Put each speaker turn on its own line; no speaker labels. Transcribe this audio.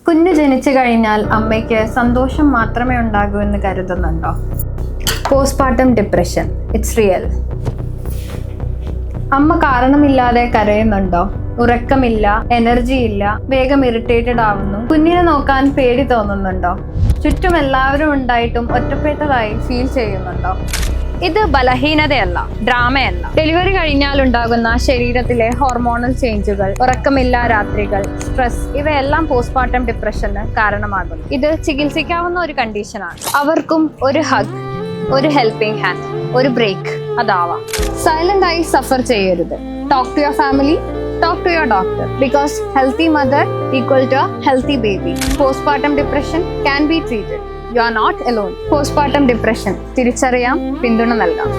കുഞ്ഞ് ജനിച്ചു കഴിഞ്ഞാൽ അമ്മയ്ക്ക് സന്തോഷം മാത്രമേ ഉണ്ടാകൂ എന്ന് കരുതുന്നുണ്ടോ? Postpartum depression, it's real. അമ്മ കാരണമില്ലാതെ കരയുന്നുണ്ടോ? ഉറക്കമില്ല, എനർജി ഇല്ല, വേഗം ഇറിറ്റേറ്റഡ് ആവുന്നു, കുഞ്ഞിനെ നോക്കാൻ പേടി തോന്നുന്നുണ്ടോ? ചുറ്റും എല്ലാവരും ഉണ്ടായിട്ടും ഒറ്റപ്പെട്ടതായി ഫീൽ ചെയ്യുന്നുണ്ടോ? ഇത് ബലഹീനതയല്ല, ഡ്രാമയല്ല. ഡെലിവറി കഴിഞ്ഞാൽ ഉണ്ടാകുന്ന ശരീരത്തിലെ ഹോർമോണൽ ചേഞ്ചുകൾ, ഉറക്കമില്ല രാത്രികൾ, സ്ട്രെസ് ഇവയെല്ലാം പോസ്റ്റ്പാർട്ടം ഡിപ്രഷന് കാരണമാകും. ഇത് ചികിത്സിക്കാവുന്ന ഒരു കണ്ടീഷനാണ്. അവർക്കും ഒരു ഹഗ്, ഒരു ഹെൽപ്പിംഗ് ഹാൻഡ്, ഒരു ബ്രേക്ക് അതാവാം. സൈലന്റ് ആയി സഫർ ചെയ്യരുത്. Talk to your family, talk to your doctor, because healthy mother equal to a healthy baby. Postpartum depression can be treated. You are not alone. Postpartum depression തിരിച്ചറിയാം, പിന്തുണ നൽകാം.